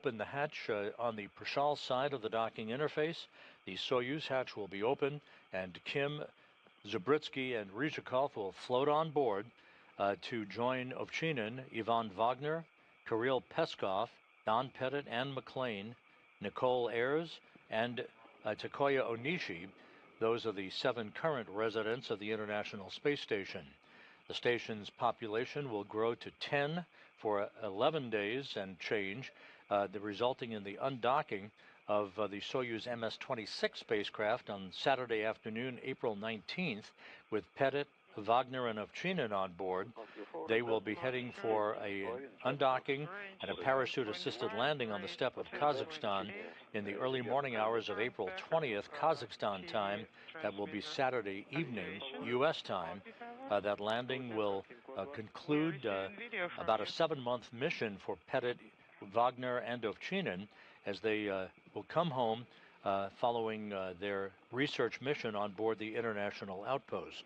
Open the hatch on the Prashal side of the docking interface. The Soyuz hatch will be open, and Kim, Zabritsky, and Ryzhikov will float on board to join Ovchinin, Ivan Wagner, Kirill Peskov, Don Pettit, Anne McLean, Nicole Ayers, and Takoya Onishi. Those are the 7 current residents of the International Space Station. The station's population will grow to 10 for 11 days and change, resulting in the undocking of the Soyuz MS-26 spacecraft on Saturday afternoon, April 19th, with Pettit, Wagner, and Ovchinin on board. They will be heading for an undocking and a parachute-assisted landing on the steppe of Kazakhstan in the early morning hours of April 20th, Kazakhstan time. That will be Saturday evening, U.S. time. That landing will conclude about a 7-month mission for Pettit, Wagner, and Ovchinin as they will come home following their research mission on board the International Outpost.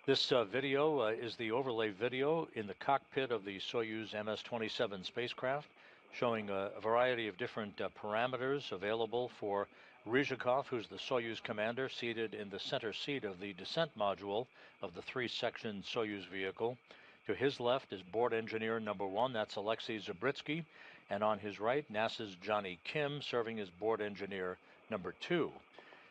This video is the overlay video in the cockpit of the Soyuz MS-27 spacecraft, showing a variety of different parameters available for Ryzhikov, who's the Soyuz commander, seated in the center seat of the descent module of the 3-section Soyuz vehicle. To his left is board engineer number 1, that's Alexei Zabritsky, and on his right, NASA's Jonny Kim, serving as board engineer number 2.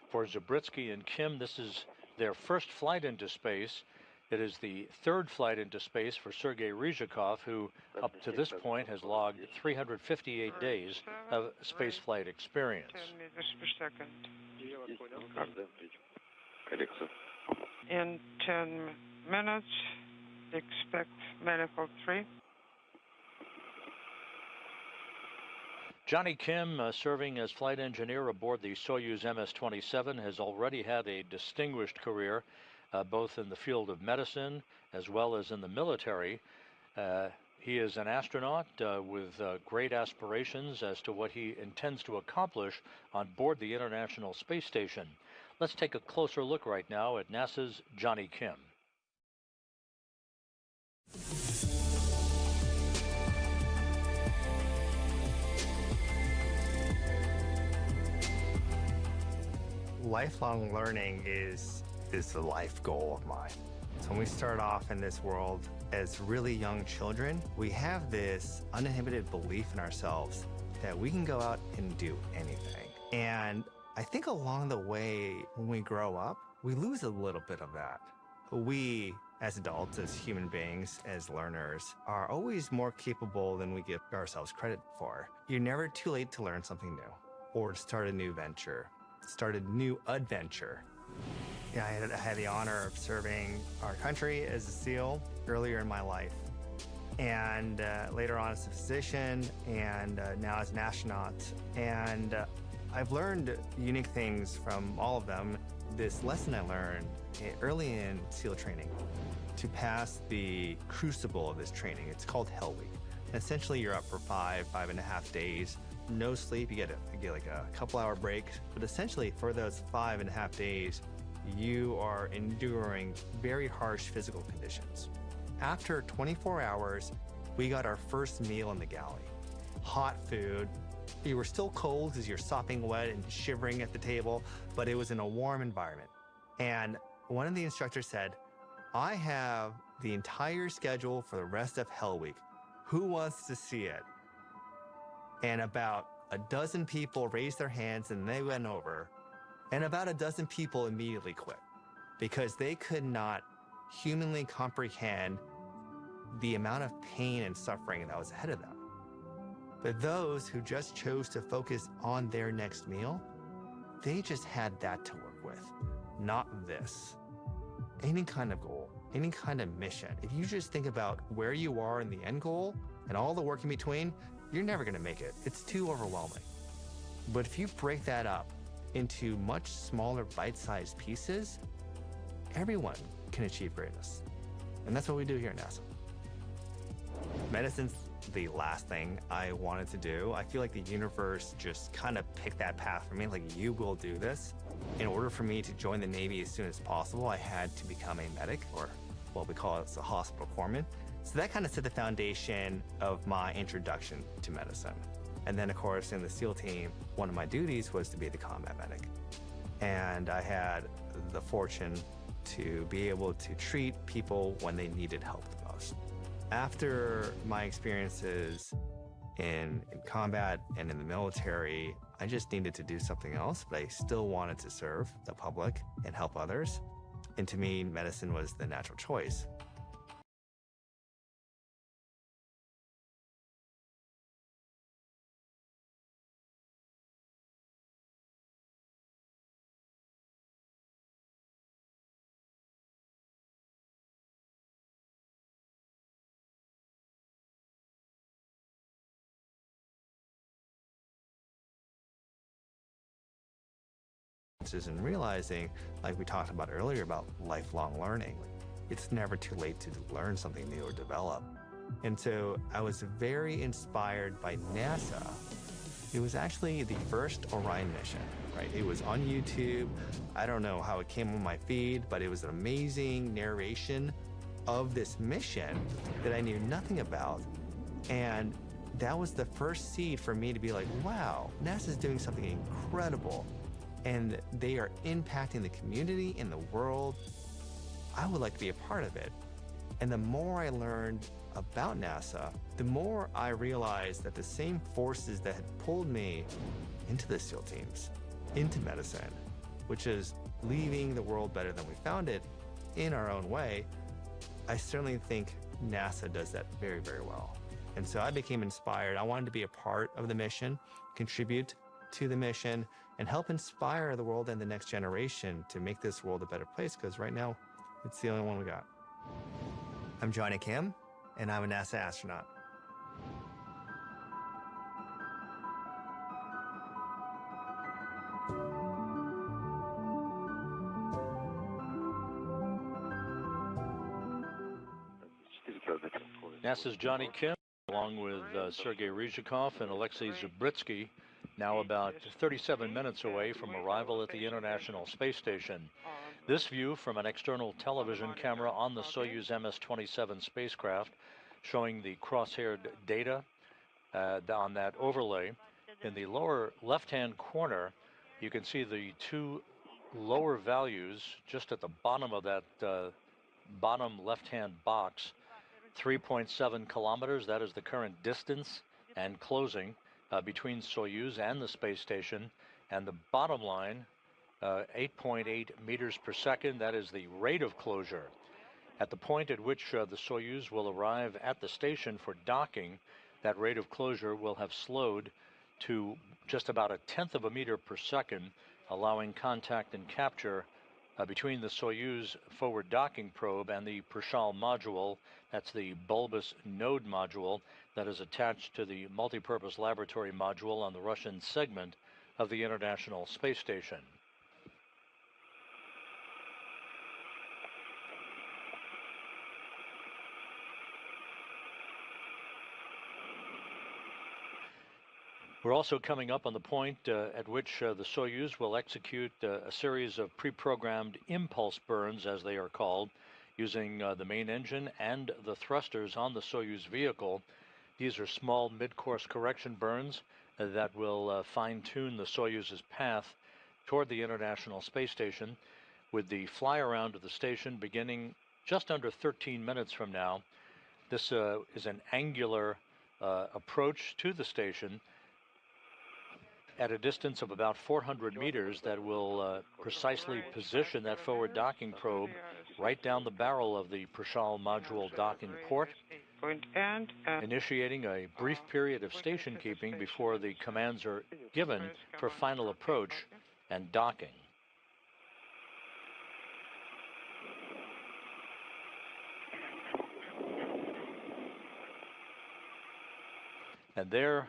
For Zabritsky and Kim, this is their first flight into space. It is the 3rd flight into space for Sergei Ryzhikov, who up to this point has logged 358 days of spaceflight experience. 10 meters per second. In 10 minutes, expect manifold 3. Jonny Kim, serving as flight engineer aboard the Soyuz MS-27, has already had a distinguished career, both in the field of medicine as well as in the military. He is an astronaut with great aspirations as to what he intends to accomplish on board the International Space Station. Let's take a closer look right now at NASA's Jonny Kim. Lifelong learning is the life goal of mine. So when we start off in this world as really young children, we have this uninhibited belief in ourselves that we can go out and do anything. And I think along the way, when we grow up, we lose a little bit of that. We, as adults, as human beings, as learners, are always more capable than we give ourselves credit for. You're never too late to learn something new or to start a new venture, start a new adventure. Yeah, I had the honor of serving our country as a SEAL earlier in my life, and later on as a physician, and now as an astronaut. And I've learned unique things from all of them. This lesson I learned early in SEAL training, to pass the crucible of this training. It's called Hell Week. Essentially, you're up for 5.5 days. No sleep, you get like a couple-hour break, but essentially for those 5.5 days, you are enduring very harsh physical conditions. After 24 hours, we got our first meal in the galley. Hot food. You were still cold because you're sopping wet and shivering at the table, but it was in a warm environment. And one of the instructors said, I have the entire schedule for the rest of Hell Week. Who wants to see it? And about a dozen people raised their hands and they went over. And about a dozen people immediately quit because they could not humanly comprehend the amount of pain and suffering that was ahead of them. But those who just chose to focus on their next meal, they just had that to work with, not this. Any kind of goal, any kind of mission, if you just think about where you are in the end goal and all the work in between, you're never going to make it. It's too overwhelming. But if you break that up into much smaller bite-sized pieces, everyone can achieve greatness. And that's what we do here at NASA. Medicine's the last thing I wanted to do. I feel like the universe just kind of picked that path for me, like, you will do this. In order for me to join the Navy as soon as possible, I had to become a medic, or what we call it a hospital corpsman. So that kind of set the foundation of my introduction to medicine. And then, of course, in the SEAL team, one of my duties was to be the combat medic. And I had the fortune to be able to treat people when they needed help the most. After my experiences in combat and in the military, I just needed to do something else, but I still wanted to serve the public and help others. And to me, medicine was the natural choice. And realizing, like we talked about earlier, about lifelong learning. It's never too late to learn something new or develop. And so I was very inspired by NASA. It was actually the first Orion mission, right? It was on YouTube. I don't know how it came on my feed, but it was an amazing narration of this mission that I knew nothing about. And that was the first seed for me to be like, wow, NASA's doing something incredible. And they are impacting the community and the world. I would like to be a part of it. And the more I learned about NASA, the more I realized that the same forces that had pulled me into the SEAL teams, into medicine, which is leaving the world better than we found it in our own way, I certainly think NASA does that very, very well. And so I became inspired. I wanted to be a part of the mission, contribute to the mission, and help inspire the world and the next generation to make this world a better place, because right now, it's the only one we got. I'm Jonny Kim, and I'm a NASA astronaut. NASA's Jonny Kim, along with Sergei Ryzhikov and Alexei Zabritsky, now about 37 minutes away from arrival at the International Space Station. This view from an external television camera on the Soyuz MS-27 spacecraft, showing the crosshaired data on that overlay. In the lower left-hand corner, you can see the two lower values just at the bottom of that bottom left-hand box. 3.7 kilometers, that is the current distance and closing between Soyuz and the space station. And the bottom line, 8.8 meters per second, that is the rate of closure. At the point at which the Soyuz will arrive at the station for docking, that rate of closure will have slowed to just about 1/10 of a meter per second, allowing contact and capture between the Soyuz forward docking probe and the Prishal module. That's the bulbous node module that is attached to the multipurpose laboratory module on the Russian segment of the International Space Station. We're also coming up on the point at which the Soyuz will execute a series of pre-programmed impulse burns, as they are called, using the main engine and the thrusters on the Soyuz vehicle. These are small mid-course correction burns that will fine-tune the Soyuz's path toward the International Space Station, with the fly-around of the station beginning just under 13 minutes from now. This is an angular approach to the station at a distance of about 400 meters that will precisely position that forward docking probe right down the barrel of the Prishal module docking port, initiating a brief period of station keeping before the commands are given for final approach and docking. And there,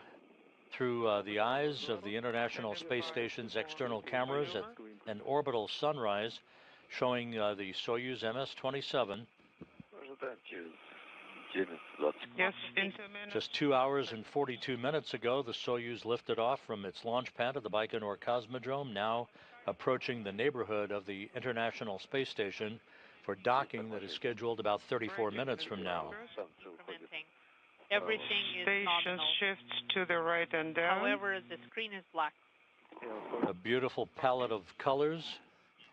through the eyes of the International Space Station's external cameras at an orbital sunrise, showing the Soyuz MS-27. Yes, just 2 hours and 42 minutes ago, the Soyuz lifted off from its launch pad at the Baikonur Cosmodrome, now approaching the neighborhood of the International Space Station for docking that is scheduled about 34 minutes from now. Everything is Station nominal. shifts to the right and down. However, the screen is black. A beautiful palette of colors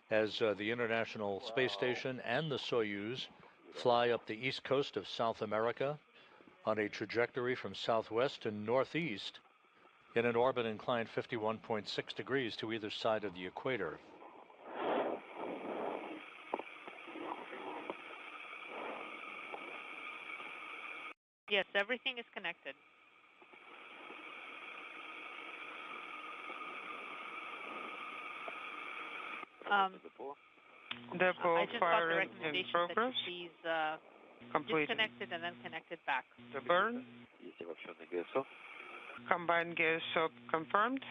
as the International Space Station and the Soyuz fly up the east coast of South America on a trajectory from southwest to northeast in an orbit inclined 51.6 degrees to either side of the equator. Yes, everything is connected. Depot I just got the firing in recommendation progress. that you please Completed. disconnect it and then connect it back. The burn. Combined GSO confirmed.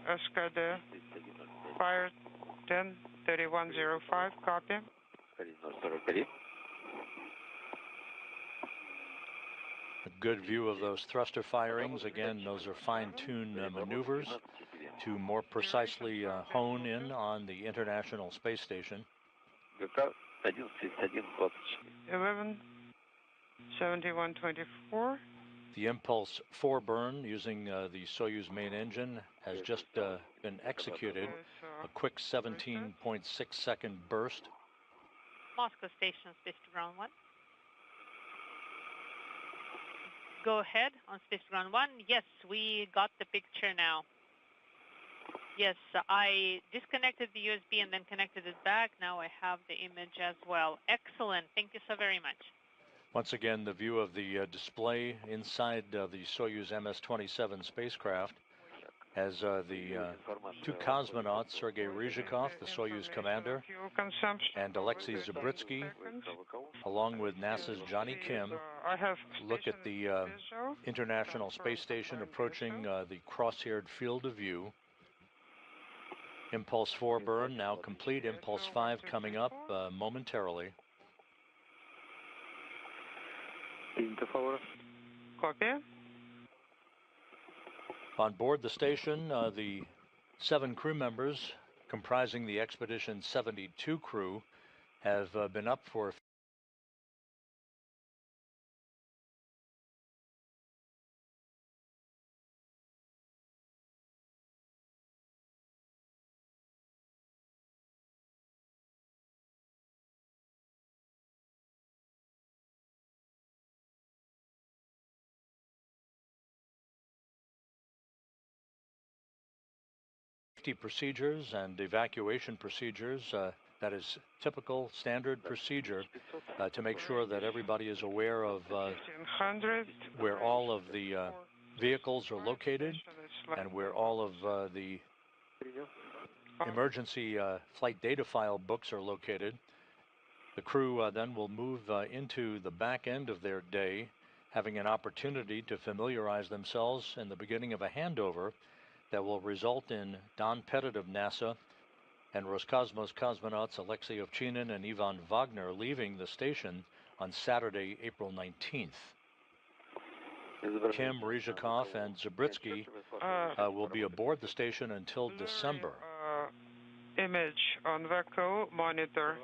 SKD fired 10-3105, copy. A good view of those thruster firings. Again, those are fine-tuned maneuvers to more precisely hone in on the International Space Station. 11-7124. The Impulse 4 burn using the Soyuz main engine has just been executed. A quick 17.6-second burst. Moscow Station, space to ground 1. Go ahead on space to ground 1. Yes, we got the picture now. Yes, I disconnected the USB and then connected it back. Now I have the image as well. Excellent. Thank you so very much. Once again, the view of the display inside the Soyuz MS-27 spacecraft as the two cosmonauts, Sergei Ryzhikov, the Soyuz commander, and Alexei Zabritsky, along with NASA's Jonny Kim, look at the International Space Station approaching the crosshaired field of view. Impulse 4 burn now complete. Impulse 5 coming up momentarily. Copy. On board the station, the 7 crew members comprising the Expedition 72 crew have been up for procedures and evacuation procedures. That is typical standard procedure to make sure that everybody is aware of where all of the vehicles are located and where all of the emergency flight data file books are located. The crew then will move into the back end of their day, having an opportunity to familiarize themselves in the beginning of a handover that will result in Don Pettit of NASA and Roscosmos cosmonauts Alexei Ovchinin and Ivan Wagner leaving the station on Saturday, April 19th. Kim, Ryzhikov, and Zabritsky will be aboard the station until December. Image on VECO monitor.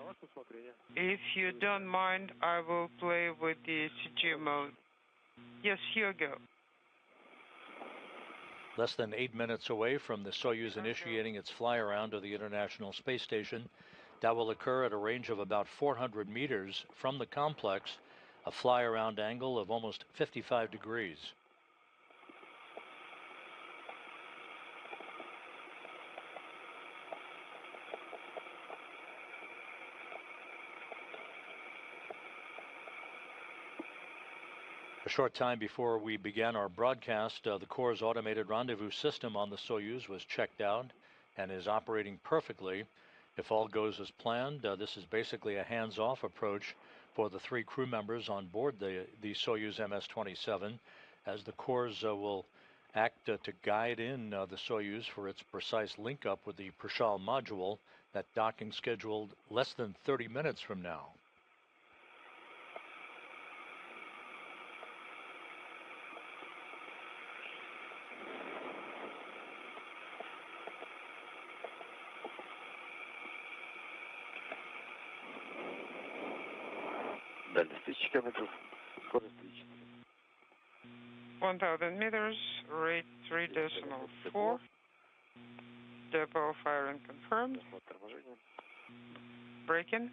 If you don't mind, I will play with the CG mode. Yes, here you go. Less than 8 minutes away from the Soyuz initiating its fly-around of the International Space Station. That will occur at a range of about 400 meters from the complex, a fly-around angle of almost 55 degrees. A short time before we began our broadcast, the Corps' automated rendezvous system on the Soyuz was checked out and is operating perfectly. If all goes as planned, this is basically a hands-off approach for the 3 crew members on board the Soyuz MS-27, as the Corps will act to guide in the Soyuz for its precise link-up with the Prishal module, that docking scheduled less than 30 minutes from now. Дальность 1000 километров. Скорость 3. 1000 meters, rate 3.4. Depot firing confirmed. Торможение. Braking.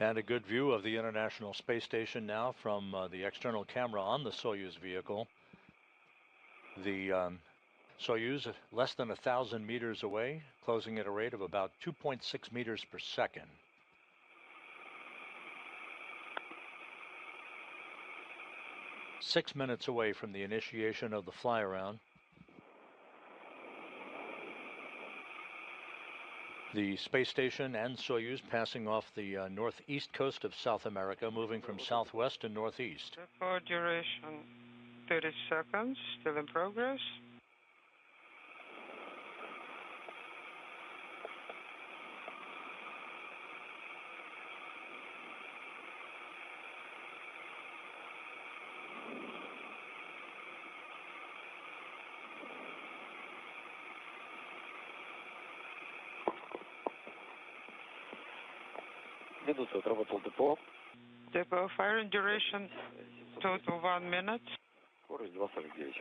And a good view of the International Space Station now from the external camera on the Soyuz vehicle. The Soyuz less than 1,000 meters away, closing at a rate of about 2.6 meters per second. Six minutes away from the initiation of the fly-around. The space station and Soyuz passing off the northeast coast of South America, moving from southwest to northeast. Depot duration 30 seconds, still in progress. Минуту отработал депо. Depot firing duration total 1 minute. Скорость 2,49.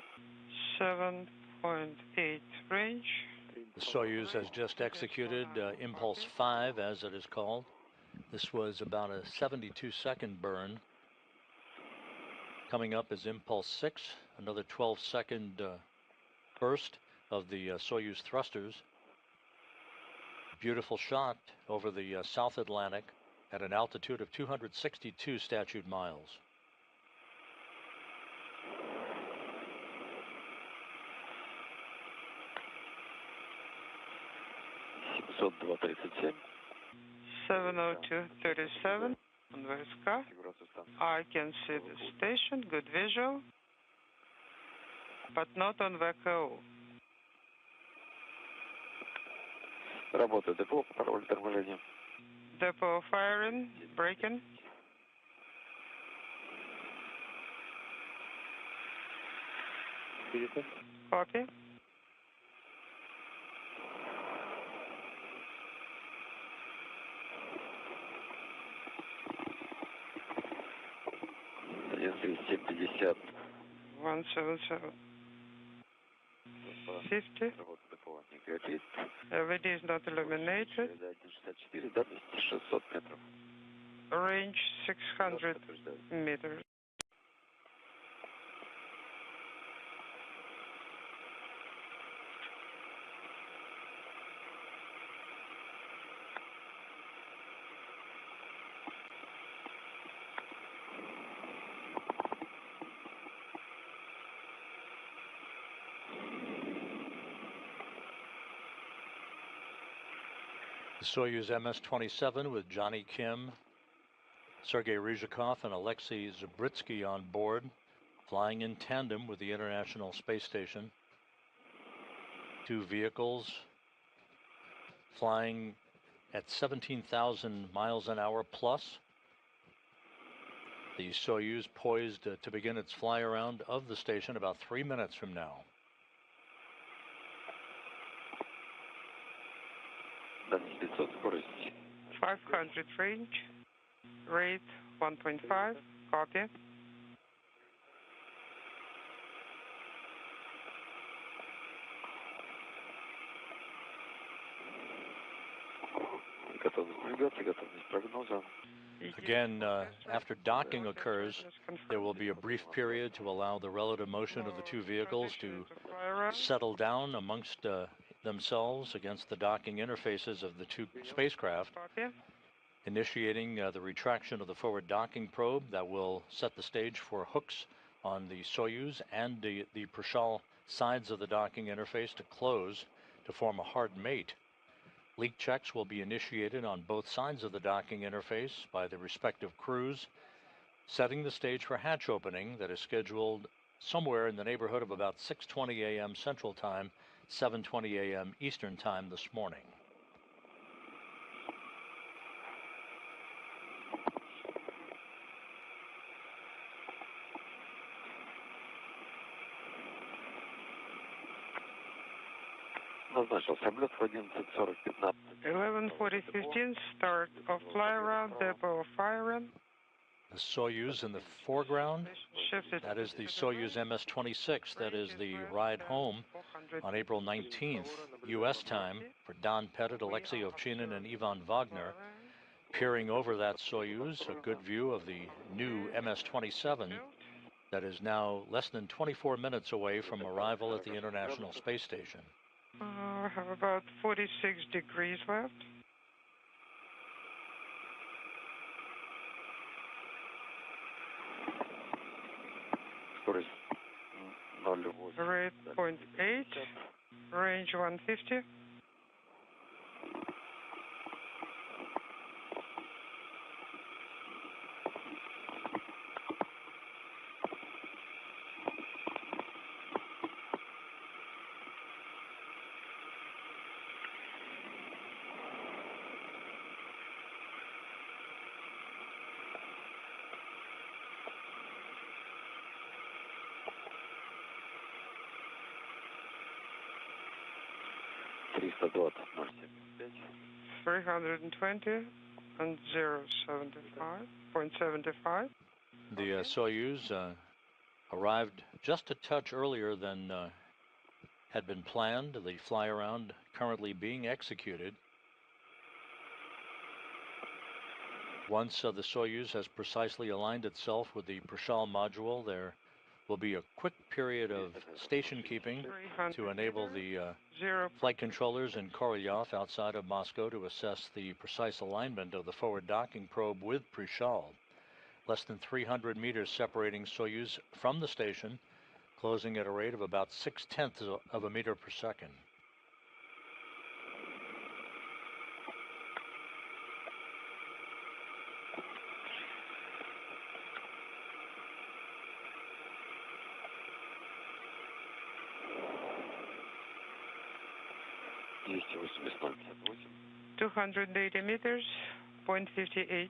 7.8 range. The Soyuz has just executed Impulse 5, as it is called. This was about a 72-second burn. Coming up is Impulse 6, another 12-second burst of the Soyuz thrusters. Beautiful shot over the South Atlantic at an altitude of 262 statute miles. $702.37. 702.37 on VSK. I can see the station, good visual, but not on VKO. Работает депо, пароль торможения. Depot firing, braking. Copy. $177.50. 177. 50. Работа депо не горит. LED is not illuminated. 1.64, дальность 600 метров. Range 600 meters. The Soyuz MS-27 with Jonny Kim, Sergei Ryzhikov, and Alexei Zabritsky on board, flying in tandem with the International Space Station. Two vehicles flying at 17,000 miles an hour plus. The Soyuz poised to begin its fly around of the station about 3 minutes from now. Дальность 500, скорость 500 range. Rate 1.5. Copy. готовность навигации, готовность прогноза. Again, after docking occurs, there will be a brief period to allow the relative motion of the two vehicles to settle down amongst themselves against the docking interfaces of the two spacecraft, initiating the retraction of the forward docking probe that will set the stage for hooks on the Soyuz and the Prashal sides of the docking interface to close to form a hard mate. Leak checks will be initiated on both sides of the docking interface by the respective crews, setting the stage for hatch opening that is scheduled somewhere in the neighborhood of about 6:20 a.m. Central Time, 7:20 a.m. Eastern Time this morning. Назначил самолет в 11:40-15. 11:40:15, start of fly around, depot firing. The Soyuz in the foreground, Shifted. that is the Soyuz MS-26. That is the ride home on April 19th, U.S. time, for Don Pettit, Alexei Ovchinin, and Ivan Wagner. Peering over that Soyuz, a good view of the new MS-27 that is now less than 24 minutes away from arrival at the International Space Station. We have about 46 degrees left. Скорость 0,8. Rate 0.8, range 150. $320 320 and 0.75. The Soyuz arrived just a touch earlier than had been planned. The fly-around currently being executed. Once the Soyuz has precisely aligned itself with the Prishal module, there will be a quick period of station keeping to enable the flight controllers in Korolyov outside of Moscow to assess the precise alignment of the forward docking probe with Prishal. Less than 300 meters separating Soyuz from the station, closing at a rate of about 0.6 of a meter per second. $280 280 meters, 0.58.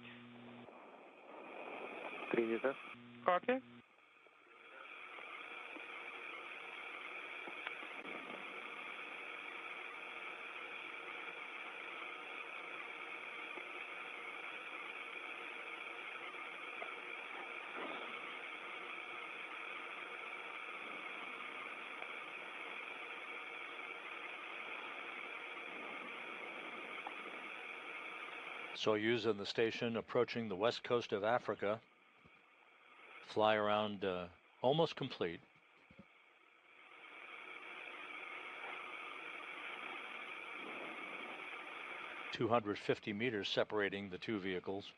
Принято. Copy. Soyuz in the station approaching the west coast of Africa. Fly around almost complete. (250 meters separating the two vehicles.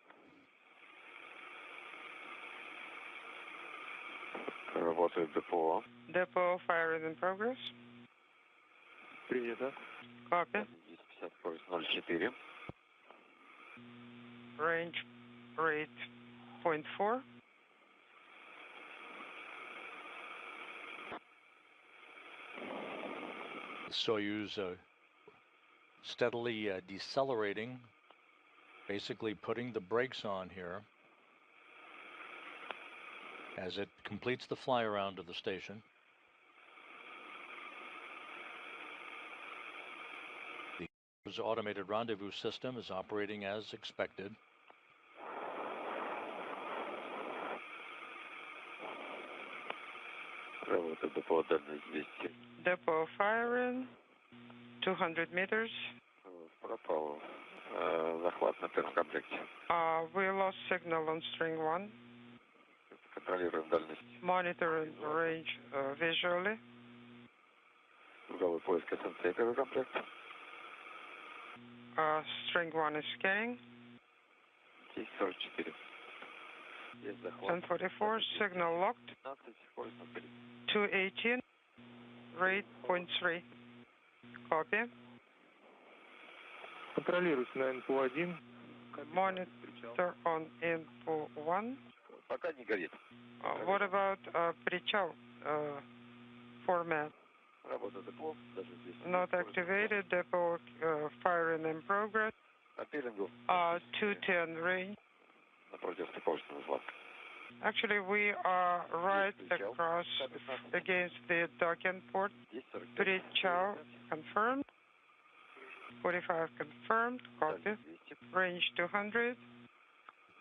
Работает ДПО. Depot firing in progress. Принято. Copy. 1050, скорость 0,4. Range rate 0.4. Soyuz steadily decelerating, basically putting the brakes on here as it completes the fly around to the station. The automated rendezvous system is operating as expected. Работает ДПО, дальность 200. Depot firing 200 meters. Пропал. Захват на первом комплекте. We lost signal on string 1. Контролируем дальность. Monitoring range visually. Круговой поиск СНЦ, первый комплект. String 1 is scanning. 1044. Есть захват. 1044, signal locked. 15, скорость 0,3. 218, rate 0.3. Copy. Контролируйте на НПУ-1. Monitor on info 1. Пока не горит. What about Prichal format? Работа ДПО, даже здесь. Not activated, depot firing in progress. По пилингу. 210 range. Напротив стыковочного злака. Actually, we are right across against the docking port. Pre-chow confirmed. 45 confirmed. Copy. Range 200.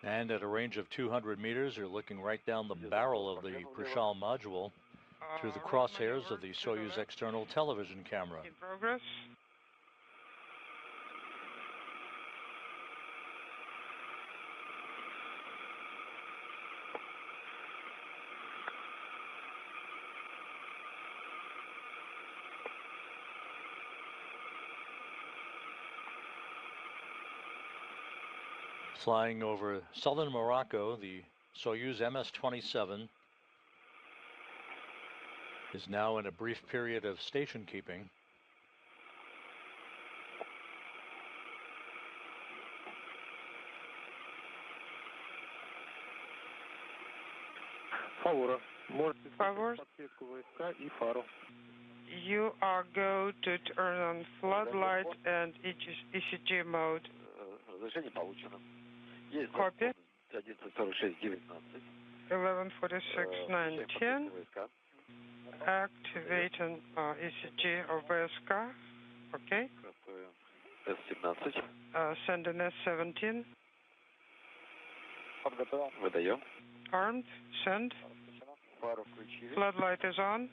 And at a range of 200 meters, you're looking right down the barrel of the Prishal module through the crosshairs of the Soyuz external television camera. In progress. Flying over southern Morocco, the Soyuz MS-27 is now in a brief period of station keeping. Favor. You are go to turn on floodlight and ECG mode. Copy. 11:46:19. Activating ECG of VSK. Okay. Sending S-17. Armed. Send. Floodlight is on.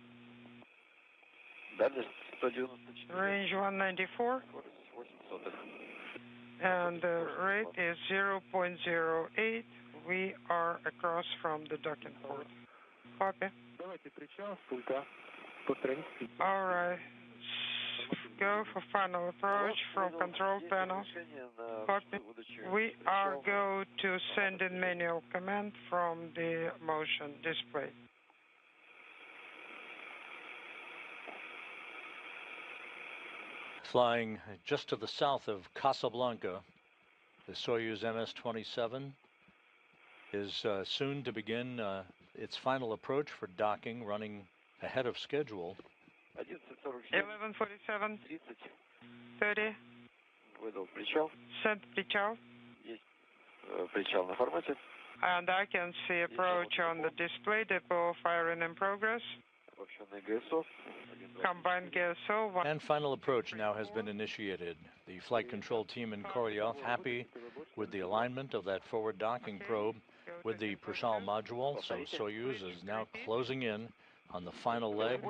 Range 194. And the rate is 0.08. We are across from the docking port. Copy. All right. Go for final approach from control panel. Copy. We are go to send in manual command from the motion display. Flying just to the south of Casablanca, the Soyuz MS-27 is soon to begin its final approach for docking, running ahead of schedule. 11:47. 30. Send причал. And I can see approach on the display. Depot firing in progress. Combined GSO. And final approach now has been initiated. The flight control team in Korolyov happy with the alignment of that forward docking probe with the Prishal module. So Soyuz is now closing in on the final leg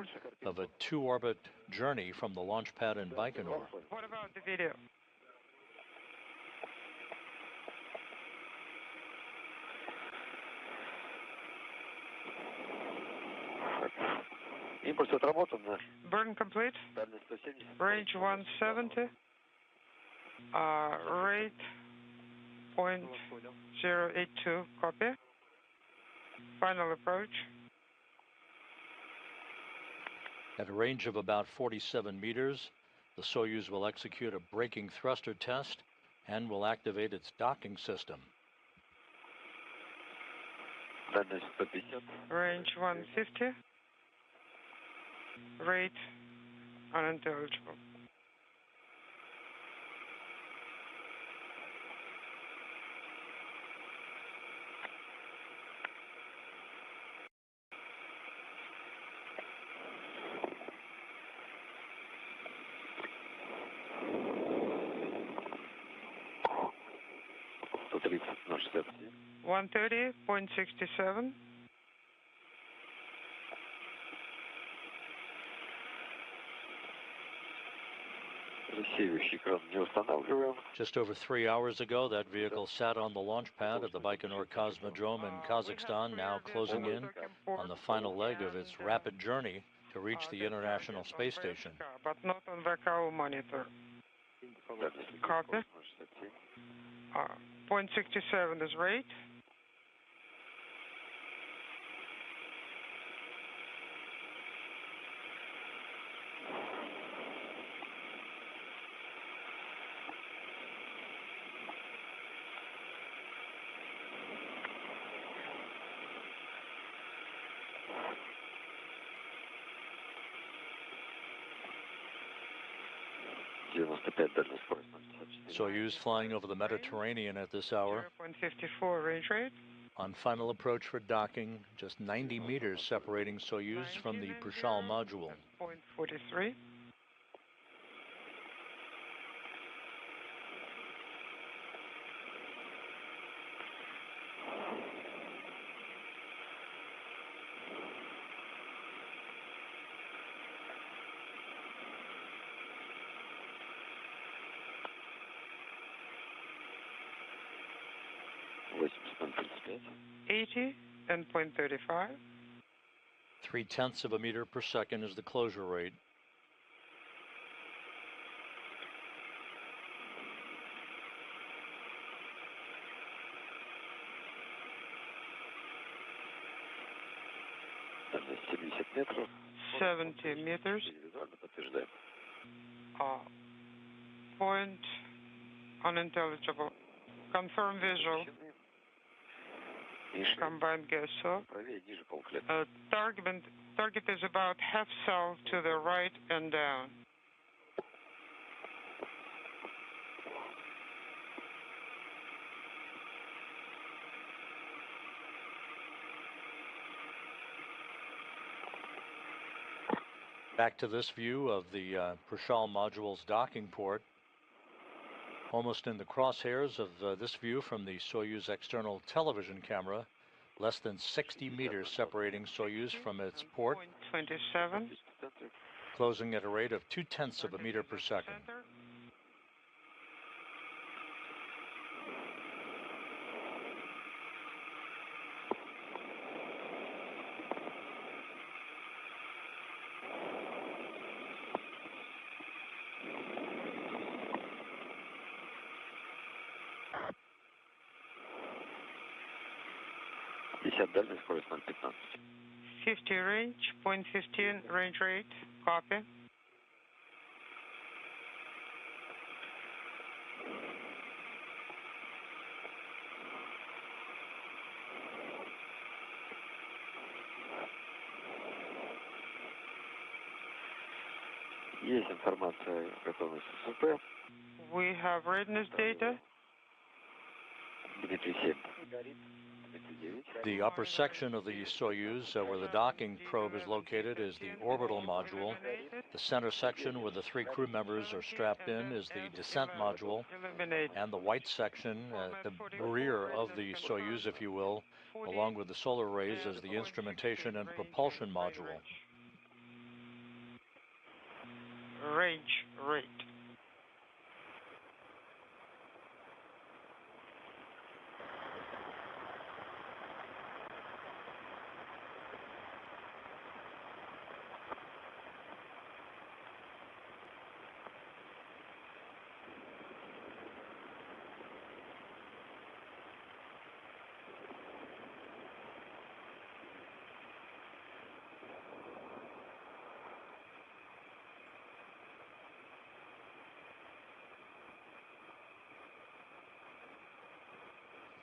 of a 2-orbit journey from the launch pad in Baikonur. What about the video? Burn complete. Range 170. Rate 0.082. Copy. Final approach. At a range of about 47 meters, the Soyuz will execute a braking thruster test and will activate its docking system. Range 150. Rate unintelligible. $130.67. 130.67. Just over 3 hours ago, that vehicle sat on the launch pad at the Baikonur Cosmodrome in Kazakhstan, now closing in on the final leg of its rapid journey to reach the International Space Station. But not on VKO monitor. Copy. 0.67 is rate. Soyuz flying over the Mediterranean at this hour. 0.54 range rate. On final approach for docking, just 90 meters separating Soyuz from the Prishal module. 0.43. And 0.35. 0.3 of a meter per second is the closure rate. метров. 70 meters. Point unintelligible. Confirm visual. Combined gas source. Target is about half cell to the right and down. Back to this view of the Prishal module's docking port. Almost in the crosshairs of this view from the Soyuz external television camera, less than 60 meters separating Soyuz from its port, 27. closing at a rate of 0.2 of a meter per second. Дальность, скорость 0,15. 50 range, 0.15 range rate, copy. Есть информация о готовности СП. We have readiness data. Дмитрий 7. The upper section of the Soyuz, where the docking probe is located, is the orbital module. The center section, where the 3 crew members are strapped in, is the descent module. And the white section, at the rear of the Soyuz, if you will, along with the solar arrays, is the instrumentation and propulsion module. Range rate.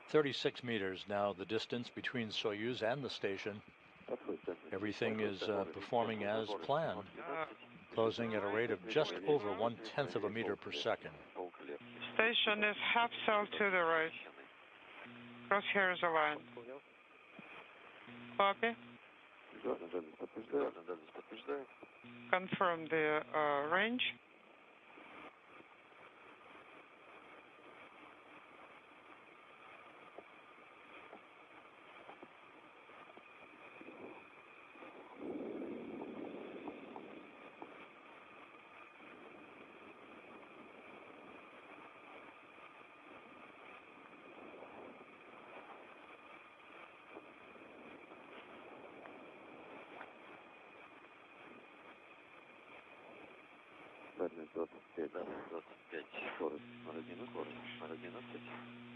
"36 meters now, the distance between Soyuz and the station. Everything is performing as planned, closing at a rate of just over 1/10 of a meter per second. Station is half cell to the right. Crosshairs aligned. Copy. Confirm the range.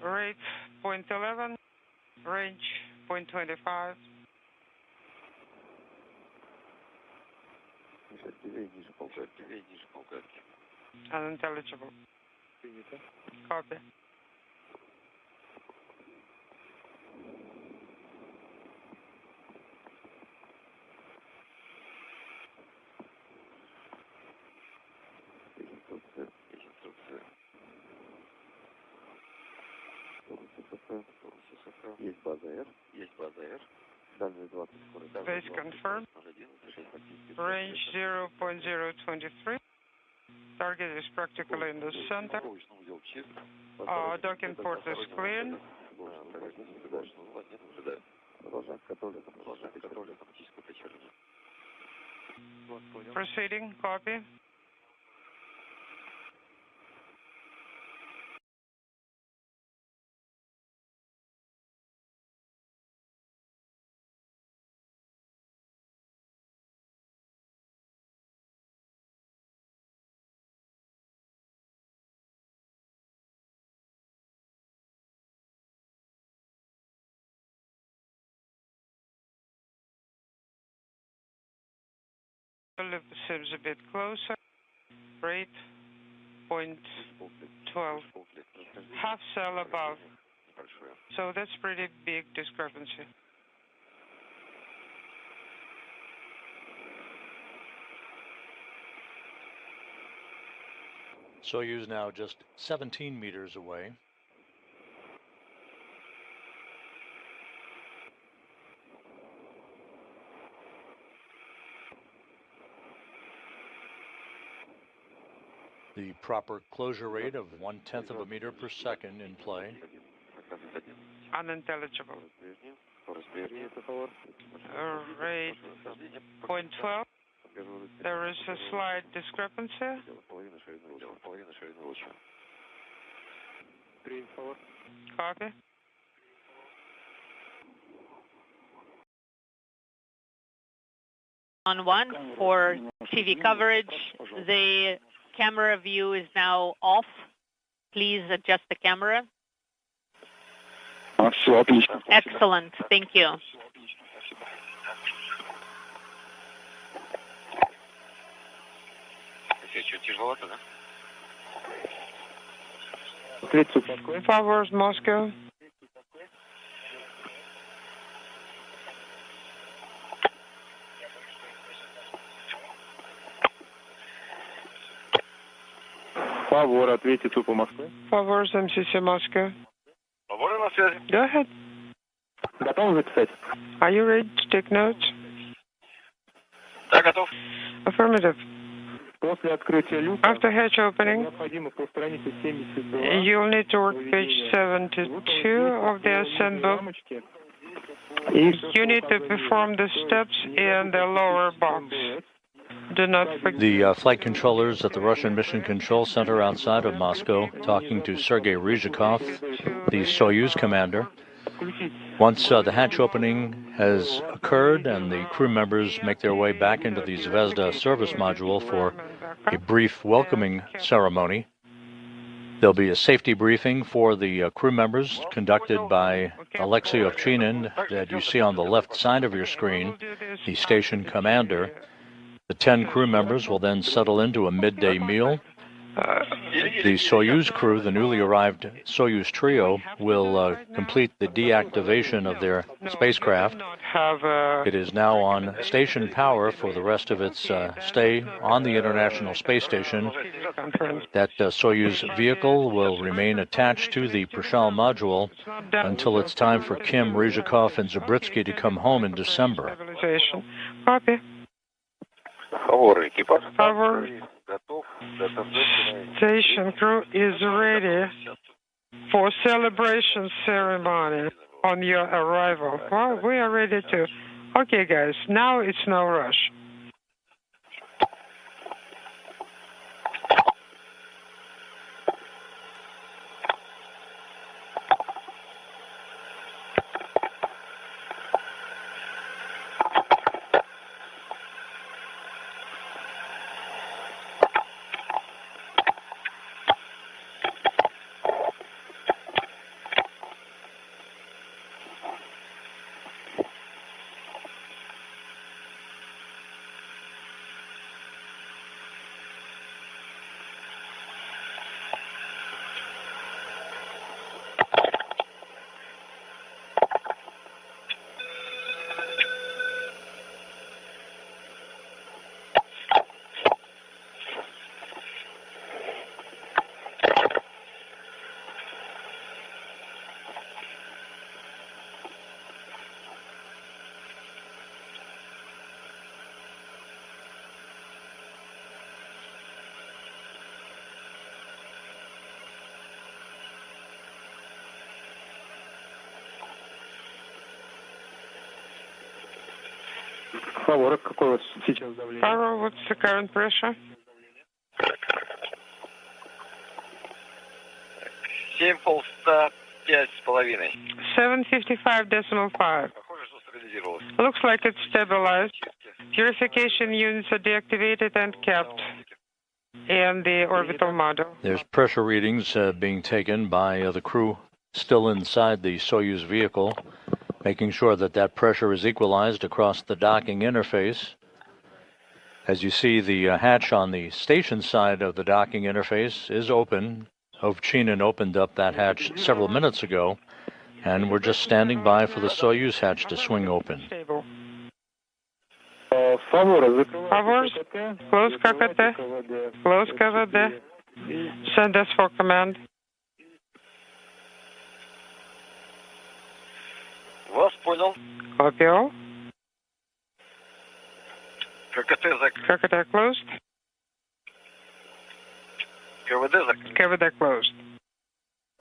Rate 0.11, range 0.25. Unintelligible. Copy. Base confirmed. Range 0.023. Target is practically in the center. Docking port is clean. Proceeding, copy. Seems a bit closer. Rate 0.12. Half cell above. So that's pretty big discrepancy. Soyuz now just 17 meters away. The proper closure rate of 1/10 of a meter per second in play. Unintelligible. Rate 0.12. There is a slight discrepancy. Copy. On one for TV coverage, the camera view is now off. Please adjust the camera. Excellent, thank you. Forward, Moscow. Фавор, ответьте ЦУПу Москвы. Forward, MCC Moscow. Фавор на связи. Go ahead. Готовы записать? Are you ready to take notes? Да, готов. Affirmative. После открытия люка After hatch opening, необходимо по странице 72 you'll need to work page 72 of the ascent book. You need to perform the steps in the lower box. Do not forget. The flight controllers at the Russian Mission Control Center outside of Moscow talking to Sergei Ryzhikov, the Soyuz commander. Once the hatch opening has occurred and the crew members make their way back into the Zvezda service module for a brief welcoming ceremony, there'll be a safety briefing for the crew members conducted by Alexei Ovchinin that you see on the left side of your screen, the station commander. The 10 crew members will then settle into a midday meal. The Soyuz crew, the newly arrived Soyuz trio, will complete the deactivation of their spacecraft. It is now on station power for the rest of its stay on the International Space Station. That Soyuz vehicle will remain attached to the Prashal module until it's time for Kim, Ryzhikov, and Zabritsky to come home in December. Copy. Our station crew is ready for celebration ceremony on your arrival. Well, we are ready to. Okay, guys, now it's no rush. Favor, какое вот сейчас давление? Power, what's the current pressure? 7,5,5,5. 755.5. Похоже, что стабилизировалось. Looks like it's stabilized. Purification units are deactivated and kept in the orbital module. There's pressure readings being taken by the crew still inside the Soyuz vehicle, making sure that that pressure is equalized across the docking interface. As you see, the hatch on the station side of the docking interface is open. Ovchinin opened up that hatch several minutes ago, and we're just standing by for the Soyuz hatch to swing open. Stable. Favor, Favors, close ККТ, close КВД. Send us for command. Вас понял. Copy all. ККТ закрыт. ККТ closed. КВД закрыт. КВД closed.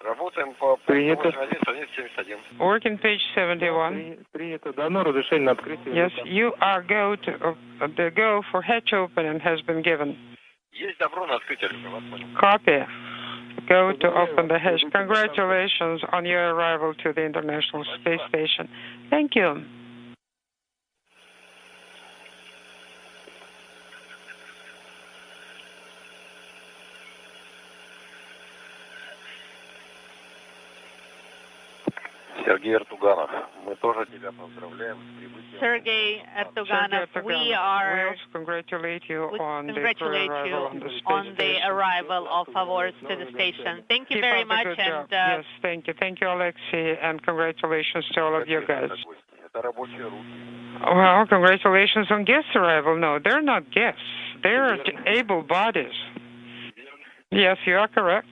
Работаем по Принято. 81, страница 71. Working page 71. Принято. Дано разрешение на открытие. Yes, you are go to the go for hatch opening has been given. Есть добро на открытие люка, вас понял. Copy. Go to open the hatch. Congratulations on your arrival to the International Space Station. Thank you. Сергей Артуганов, мы тоже тебя поздравляем с прибытием. Sergey Erdoganov, we also congratulate you on the arrival of Favors to the station. Thank you Keep very up the much, good and job. Yes, thank you. Thank you, Alexei, and congratulations to all of you guys. Это рабочие руки. Well, congratulations on guest arrival. No, they're not guests. They're able bodies. Yes, you are correct.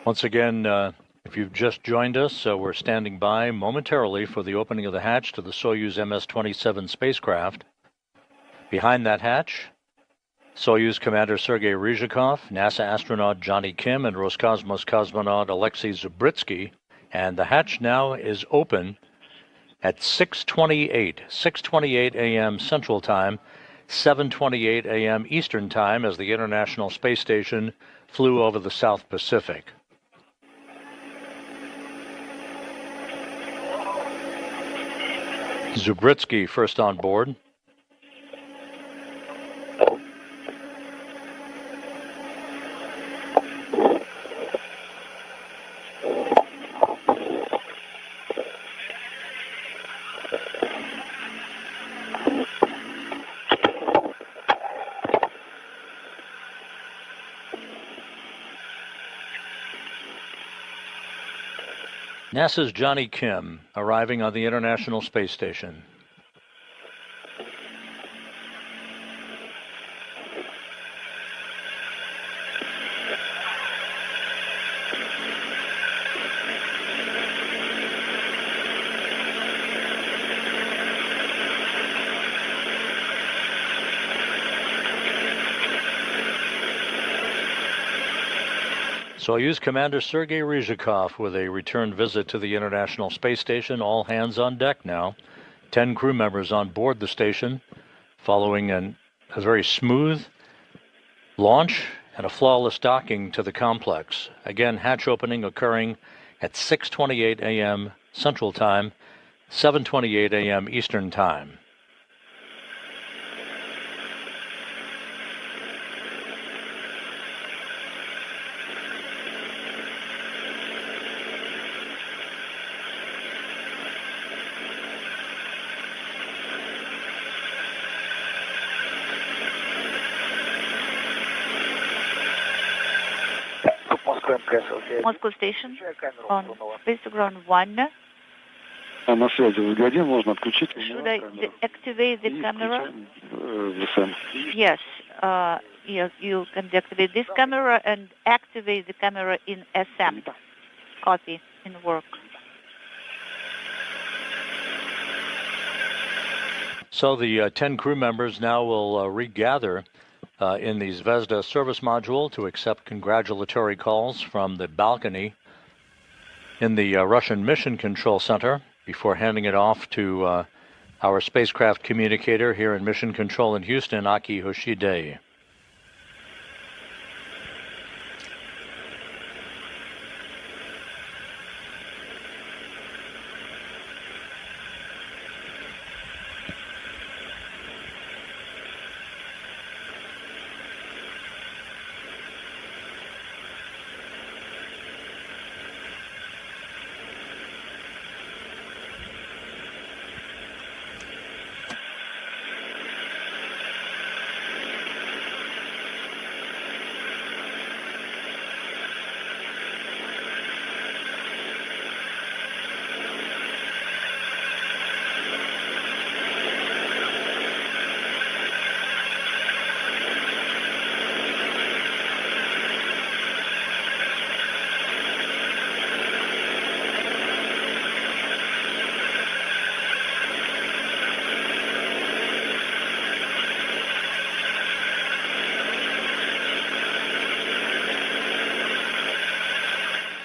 Once again, if you've just joined us, we're standing by momentarily for the opening of the hatch to the Soyuz MS-27 spacecraft. Behind that hatch, Soyuz Commander Sergei Ryzhikov, NASA astronaut Jonny Kim, and Roscosmos cosmonaut Alexei Zubritsky. And the hatch now is open at 6:28 a.m. Central Time, 7:28 a.m. Eastern Time, as the International Space Station flew over the South Pacific. Zubritsky first on board. NASA's Jonny Kim arriving on the International Space Station. Soyuz Commander Sergei Ryzhikov with a return visit to the International Space Station. All hands on deck now. 10 crew members on board the station, following a very smooth launch and a flawless docking to the complex. Again, hatch opening occurring at 6:28 a.m. Central Time, 7:28 a.m. Eastern Time. Moscow Station on Spaceground 1. На связи господин, можно отключить. Should I deactivate the camera? Yes, yes, you can deactivate this camera and activate the camera in SM. Copy, in work. So the 10 crew members now will regather in the Zvezda service module to accept congratulatory calls from the balcony in the Russian Mission Control Center before handing it off to our spacecraft communicator here in Mission Control in Houston, Aki Hoshide.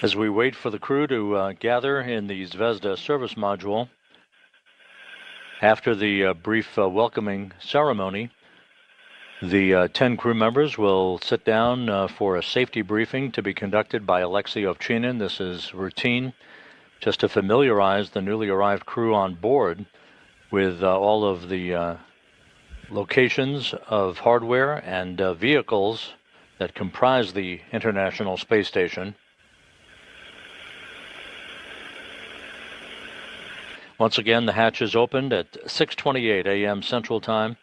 As we wait for the crew to gather in the Zvezda service module, after the brief welcoming ceremony, the 10 crew members will sit down for a safety briefing to be conducted by Alexei Ovchinin. This is routine, just to familiarize the newly arrived crew on board with all of the locations of hardware and vehicles that comprise the International Space Station. Once again, the hatch is opened at 6:28 a.m. Central Time,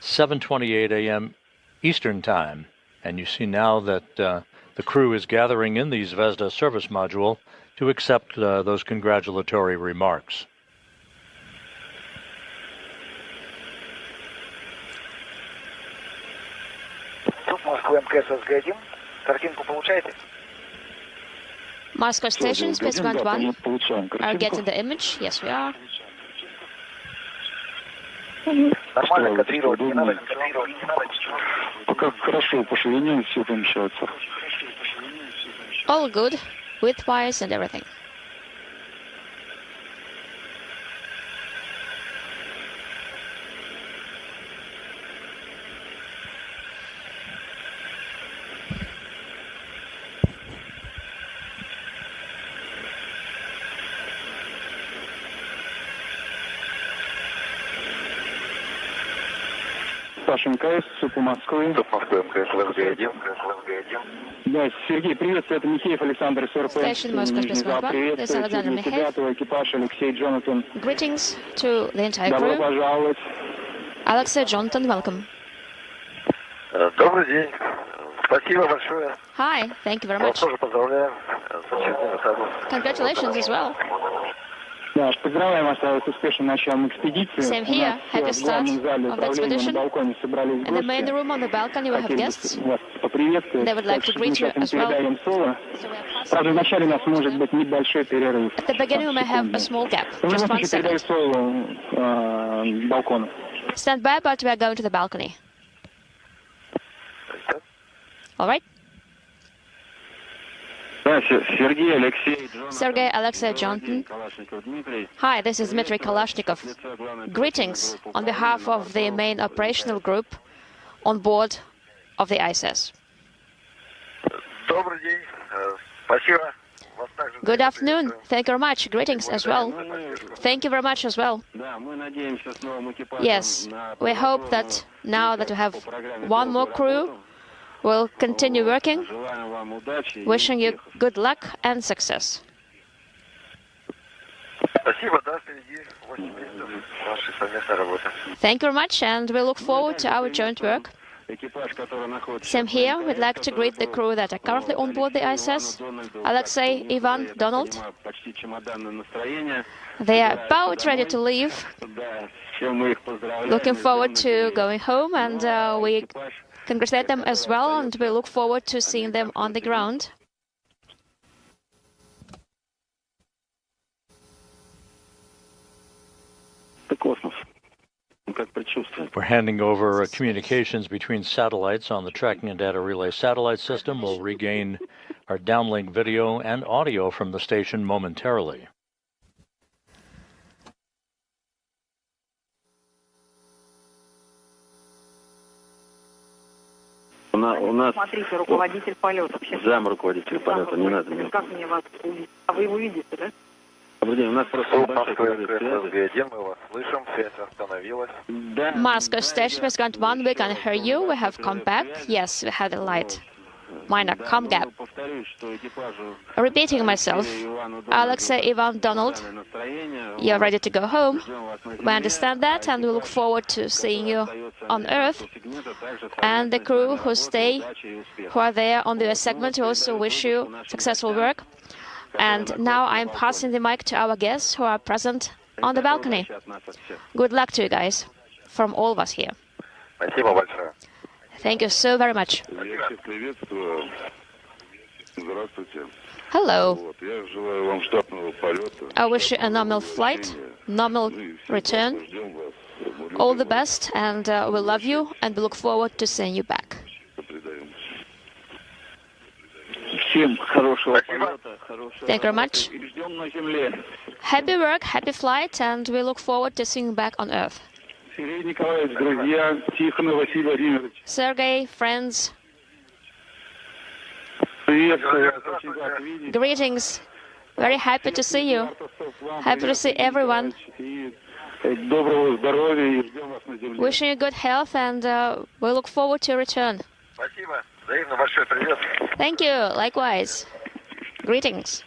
7:28 a.m. Eastern Time. And you see now that the crew is gathering in the Zvezda service module to accept those congratulatory remarks. Moscow Station, Spaceground 1. Are you getting the image? Yes, we are. All good, width-wise and everything. МКС, СУПу Москвы. Да, Сергей, приветствую, это Михеев Александр, СРП. Station Moscow Spaceground 1. This is Alexander Mikheyev. Экипаж Алексей Джонатан. Greetings to the entire Добро crew. пожаловать. Alexei Jonathan, welcome. Добрый день. Спасибо большое. Hi, thank you very much. Тоже поздравляем с участием в саду. Congratulations as well. Да, поздравляем вас с успешным началом экспедиции. Same here. Happy start of the expedition. На балконе собрались In the main гости. room on the balcony we have guests. Вас поприветствовать. They would like to greet you as well. Передаем слово. So we are passing. Правда, вначале у нас может быть небольшой перерыв. At the beginning we may have a small gap, В just любом 1 случае, передаю second. слово балкону. Stand by, but we are going to the balcony. All right? Сергей, Алексей, Sergei Alexei Jonathan. Hi, this is Dmitry Kalashnikov. Greetings on behalf of the main operational group on board of the ISS. Добрый день. Спасибо. Good afternoon. Thank you very much. Greetings as well. Thank you very much as well. Yes, we hope that now that we have one more crew, we'll continue working. Wishing you good luck and success. Спасибо, да, впереди 8 месяцев вашей совместной работы. Thank you very much, and we look forward to our joint work. Same here. We'd like to greet the crew that are currently on board the ISS. Alexei, Ivan, Donald. They are about ready to leave. Looking forward to going home, and we congratulate them as well, and we look forward to seeing them on the ground. We're handing over communications between satellites on the tracking and data relay satellite system. We'll regain our downlink video and audio from the station momentarily. Смотрите, руководитель полета. Зам руководитель полета, не надо. Как мне вас увидеть? А вы его видите, да? Moscow station, Prescott 1, we can hear you. We have come back. Yes, we had a light. Minor com gap. Repeating myself, Alexei, Ivan, Donald, you're ready to go home. We understand that, and we look forward to seeing you on Earth. And the crew who stay, who are there on the segment, we also wish you successful work. And now I'm passing the mic to our guests who are present on the balcony. Good luck to you guys, from all of us here. Thank you so very much. Hello. I wish you a normal flight, normal return. All the best, and we love you, and we look forward to seeing you back. Thank you very much. Happy work, happy flight, and we look forward to seeing you back on Earth. Sergey, friends. Greetings. Very happy to see you. Happy to see everyone. Wishing you good health, and we look forward to your return. Thank you. Likewise. Greetings.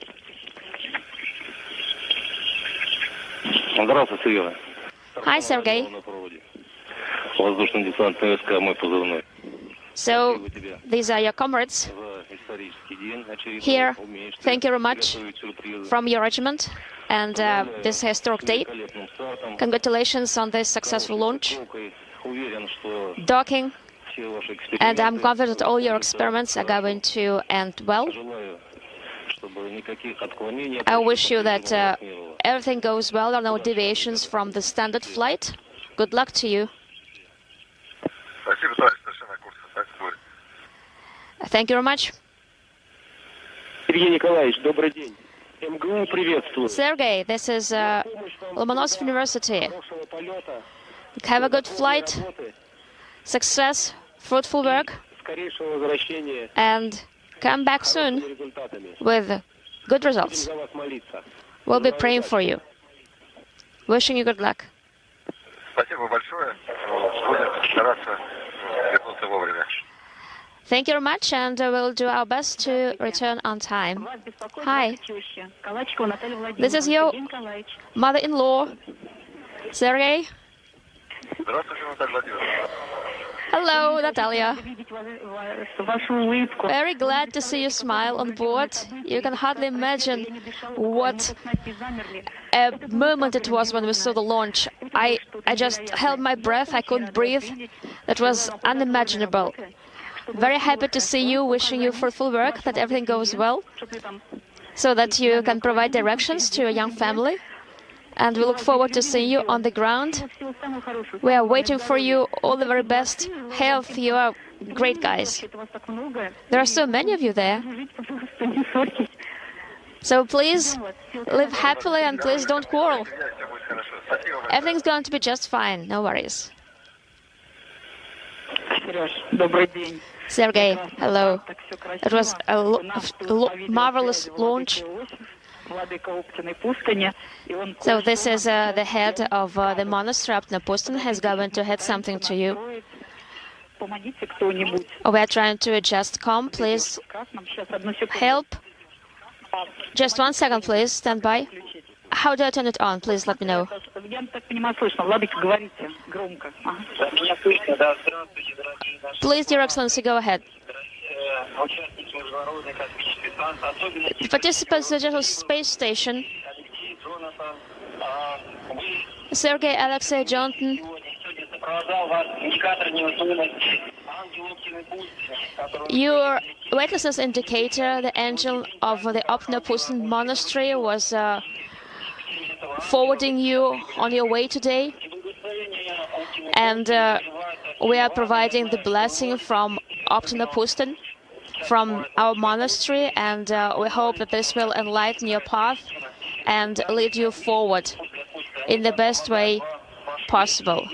Hi, Sergey. So, these are your comrades here. Thank you very much from your regiment and this historic day. Congratulations on this successful launch, docking, and I'm confident all your experiments are going to end well. I wish you that everything goes well, there are no deviations from the standard flight. Good luck to you. Thank you very much. Sergey, this is Lomonosov University. Have a good flight, success, fruitful work, and come back soon with good results. We'll be praying for you. Wishing you good luck. Thank you very much, and we'll do our best to return on time. Hi. This is your mother-in-law, Sergey. Hello, Natalia. Very glad to see you smile on board. You can hardly imagine what a moment it was when we saw the launch. I just held my breath, I couldn't breathe. That was unimaginable. Very happy to see you, wishing you fruitful work, that everything goes well, so that you can provide directions to your young family. And we look forward to seeing you on the ground. We are waiting for you. All the very best health. You are great guys. There are so many of you there. So please live happily and please don't quarrel. Everything's going to be just fine. No worries. Sergey, hello. It was a marvelous launch. So this is the head of the monastery up Pustin, has going to head something to you. We are trying to adjust comm, please help. Just 1 second, please, stand by. How do I turn it on? Please let me know. Please, Your Excellency, go ahead. The participants of the International Space Station, Sergei, Alexei, Jonathan, your weightlessness indicator, the angel of the Opnapustin monastery, was forwarding you on your way today. And we are providing the blessing from Opnapustin, from our monastery, and we hope that this will enlighten your path and lead you forward in the best way possible.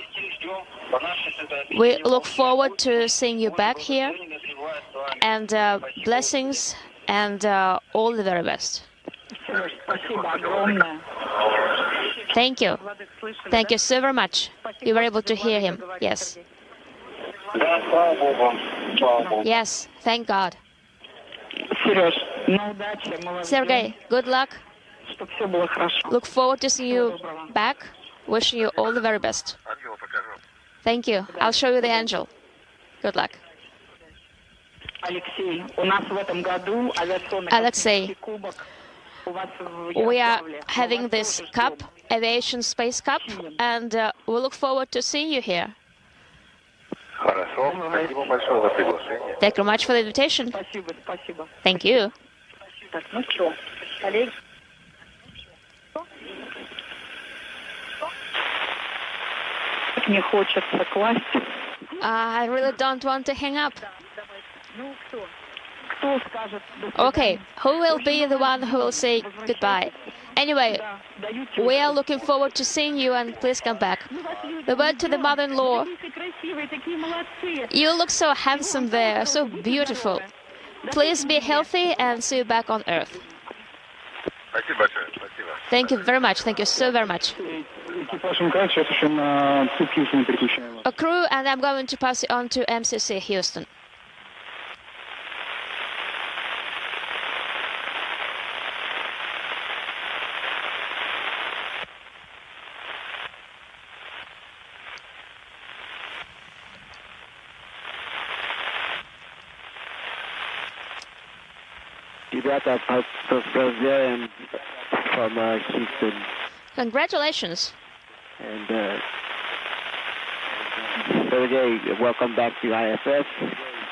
We look forward to seeing you back here, and blessings and all the very best. Thank you. Thank you so very much. You were able to hear him. Yes. Yes, thank God. Sergei, good luck. Look forward to seeing you back. Wishing you all the very best. Thank you. I'll show you the angel. Good luck. Alexei, we are having this cup, Aviation Space Cup, and we look forward to seeing you here. Thank you very much for the invitation. Thank you. I really don't want to hang up. Okay, who will be the one who will say goodbye? Anyway, we are looking forward to seeing you, and please come back. The word to the mother-in-law. You look so handsome there, so beautiful. Please be healthy and see you back on Earth. Thank you very much. Thank you so very much. A crew, and I'm going to pass it on to MCC Houston. From Houston. Congratulations. And Sergey, welcome back to ISS.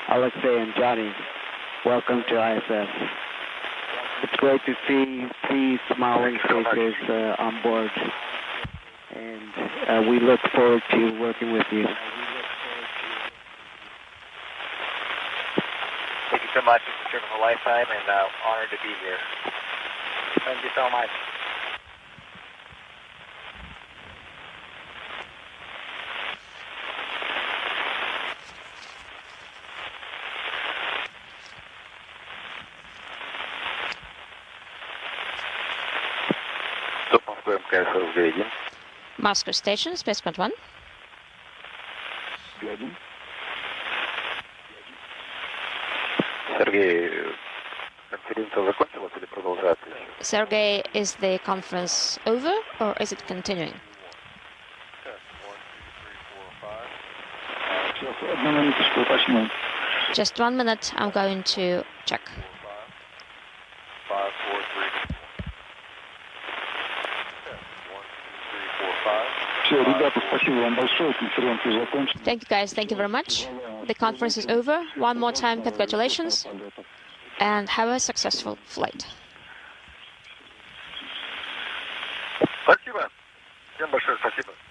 Alexei and Johnny, welcome to ISS. It's great to see three smiling faces on board. And we look forward to working with you. Thank you so much. It's a trip of a lifetime, and honored to be here. Thank you so much. Moscow Station, Spacecraft 1. Sergey, is the conference over or is it continuing? Just 1 minute, I'm going to check. Thank you guys, thank you very much. The conference is over. One more time, congratulations, and have a successful flight.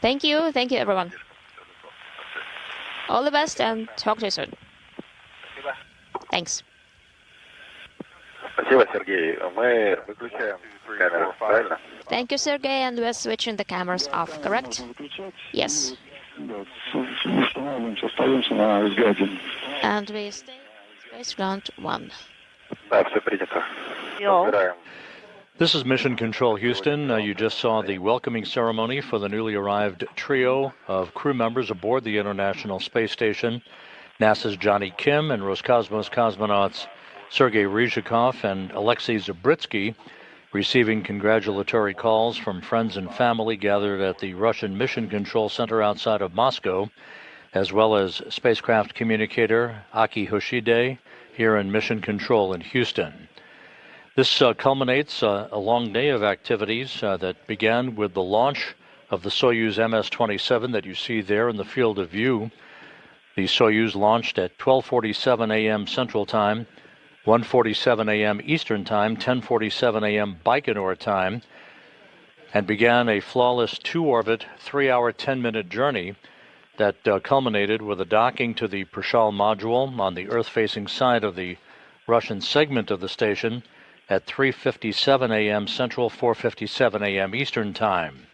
Thank you everyone. All the best and talk to you soon. Thanks. Thank you, Sergey, and we're switching the cameras off, correct? Yes. And we stay at Spacecraft 1. This is Mission Control Houston. You just saw the welcoming ceremony for the newly arrived trio of crew members aboard the International Space Station. NASA's Jonny Kim and Roscosmos cosmonauts Sergei Ryzhikov and Alexei Zabritsky receiving congratulatory calls from friends and family gathered at the Russian Mission Control Center outside of Moscow, as well as spacecraft communicator Aki Hoshide here in Mission Control in Houston. This culminates a long day of activities that began with the launch of the Soyuz MS-27 that you see there in the field of view. The Soyuz launched at 12:47 a.m. Central Time, 1:47 a.m. Eastern Time, 10:47 a.m. Baikonur Time, and began a flawless two-orbit, 3-hour, 10-minute journey that culminated with a docking to the Prishal module on the Earth-facing side of the Russian segment of the station at 3:57 a.m. Central, 4:57 a.m. Eastern Time.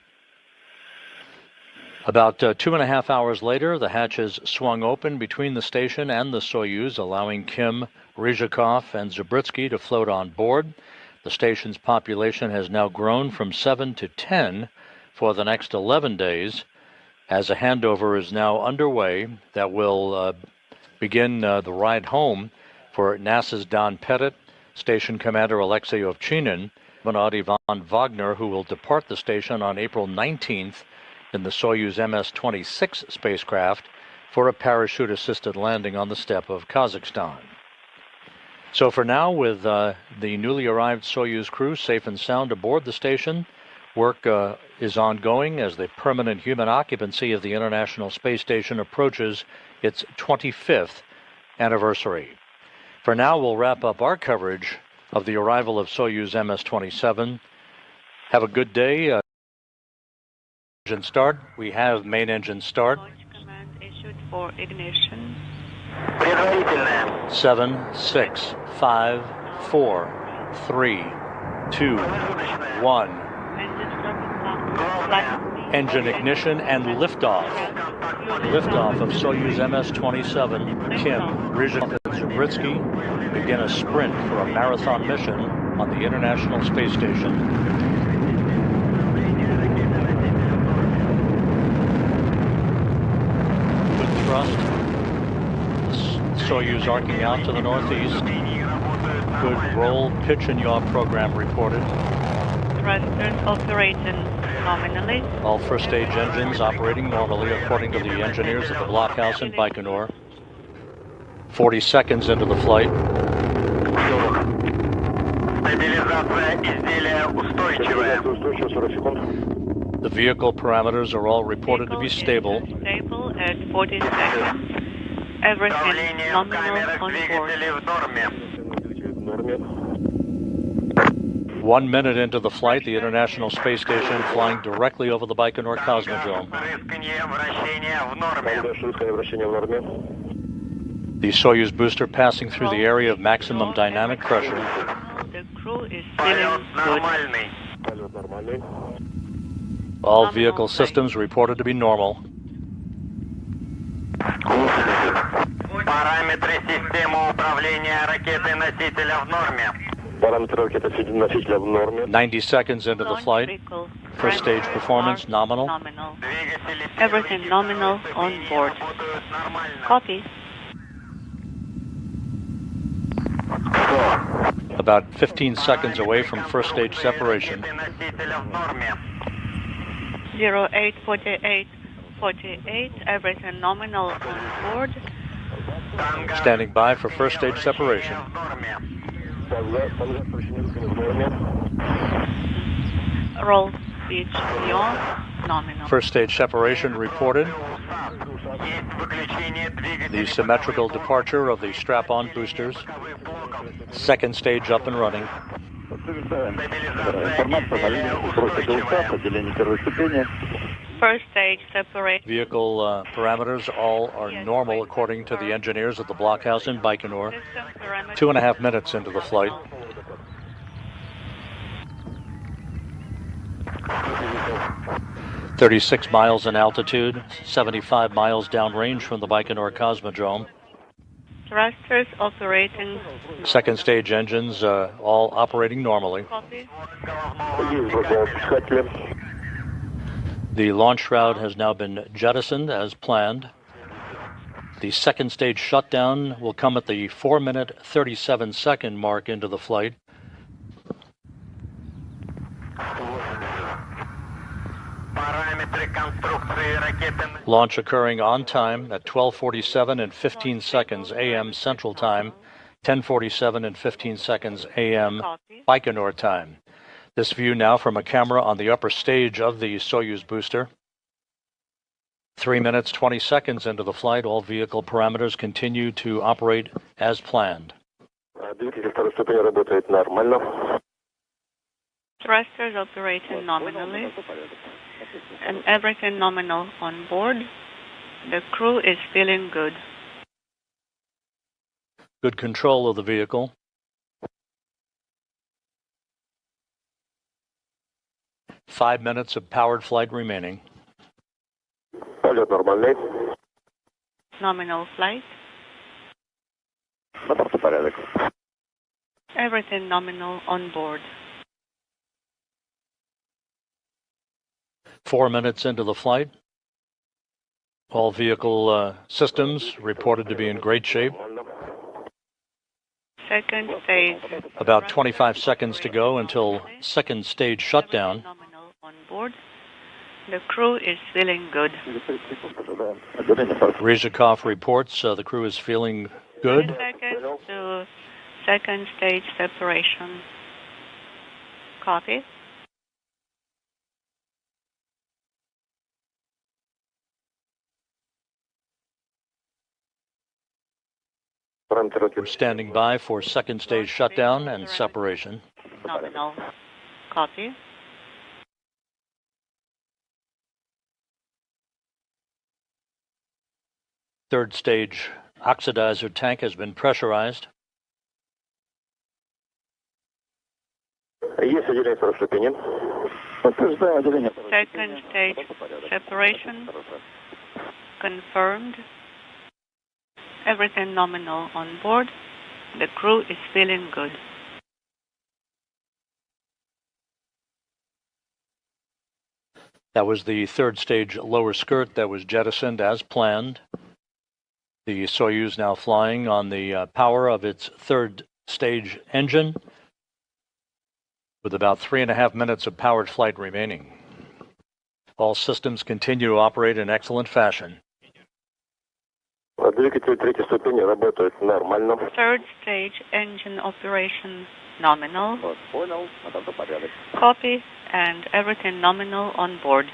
About 2.5 hours later, the hatches swung open between the station and the Soyuz, allowing Kim, Ryzhikov, and Zabritsky to float on board. The station's population has now grown from 7 to 10 for the next 11 days, as a handover is now underway that will begin the ride home for NASA's Don Pettit, Station Commander Alexei Ovchinin, and Ivan Wagner, who will depart the station on April 19th in the Soyuz MS-26 spacecraft for a parachute-assisted landing on the steppe of Kazakhstan. So for now, with the newly arrived Soyuz crew safe and sound aboard the station, work is ongoing as the permanent human occupancy of the International Space Station approaches its 25th anniversary. For now, we'll wrap up our coverage of the arrival of Soyuz MS-27. Have a good day. Engine start. We have main engine start. Launch command issued for ignition. 7, 6, 5, 4, 3, 2, 1. Engine ignition and liftoff. Liftoff of Soyuz MS-27. Kim, Ryzhikov, and Zabritsky begin a sprint for a marathon mission on the International Space Station. Thrust. Soyuz arcing out to the northeast. Good roll, pitch, and yaw program reported. Thrusters operating nominally. All first stage engines operating normally according to the engineers at the blockhouse in Baikonur. 40 seconds into the flight. The vehicle parameters are all reported to be stable. Stable at 40 seconds. Everything nominal on board. 1 minute into the flight, the International Space Station flying directly over the Baikonur Cosmodrome. The Soyuz booster passing through the area of maximum dynamic pressure. The crew is feeling good. All vehicle systems reported to be normal. Параметры системы управления ракетой-носителя в норме. 90 seconds into the flight. First stage performance nominal. Everything nominal on board. Copy. About 15 seconds away from first stage separation. 0848, everything nominal on board. Standing by for first stage separation. Roll speed yaw, nominal. First stage separation reported. The symmetrical departure of the strap-on boosters. Second stage up and running. First stage separation. Vehicle parameters all are normal according to the engineers at the blockhouse in Baikonur. 2.5 minutes into the flight. "36 miles in altitude, 75 miles downrange from the Baikonur Cosmodrome. Thrusters operating. Second stage engines all operating normally. Copy. The launch shroud has now been jettisoned as planned. The second stage shutdown will come at the 4-minute, 37-second mark into the flight. Launch occurring on time at 12:47 and 15 seconds a.m. Central Time, 10:47 and 15 seconds a.m. Baikonur time. This view now from a camera on the upper stage of the Soyuz booster. 3 minutes, 20 seconds into the flight, all vehicle parameters continue to operate as planned. Thrusters operating nominally, and everything nominal on board. The crew is feeling good. Good control of the vehicle. Five minutes of powered flight remaining. Nominal flight. Everything nominal on board. 4 minutes into the flight. All vehicle systems reported to be in great shape. Second stage. About 25 seconds to go until second stage shutdown. Nominal on board. The crew is feeling good. Ryzhikov reports the crew is feeling good. 10 seconds to second stage separation. Copy. We're standing by for second stage shutdown and separation. Nominal. Copy. Third stage oxidizer tank has been pressurized. Second stage separation confirmed. Everything nominal on board. The crew is feeling good. That was the third stage lower skirt that was jettisoned as planned. The Soyuz now flying on the power of its third stage engine with about 3.5 minutes of powered flight remaining. All systems continue to operate in excellent fashion. Third stage engine operation nominal. Copy, and everything nominal on board.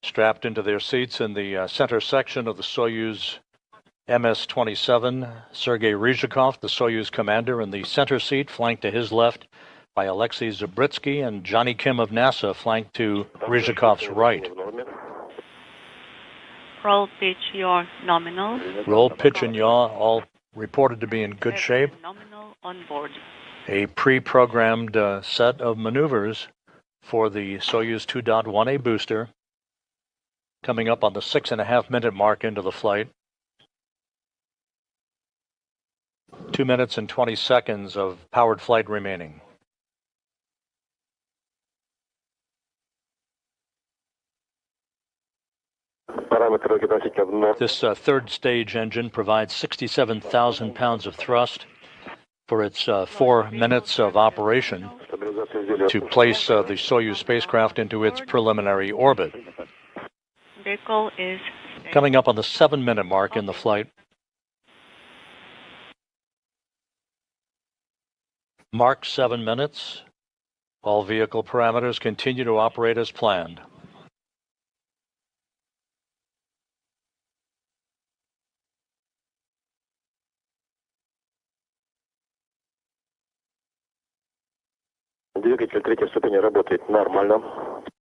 Strapped into their seats in the center section of the Soyuz MS-27, Sergei Ryzhikov, the Soyuz commander, in the center seat, flanked to his left by Alexei Zabritsky, and Jonny Kim of NASA, flanked to Ryzhikov's right. Roll, pitch, yaw, nominal. Roll, pitch, and yaw, all reported to be in good shape. Nominal on board. A pre-programmed set of maneuvers for the Soyuz 2.1A booster, coming up on the 6.5 minute mark into the flight. 2 minutes and 20 seconds of powered flight remaining. This third stage engine provides 67,000 pounds of thrust for its 4 minutes of operation to place the Soyuz spacecraft into its preliminary orbit. Vehicle is coming up on the 7 minute mark in the flight. Mark 7 minutes. All vehicle parameters continue to operate as planned. Двигатель третьей ступени работает нормально.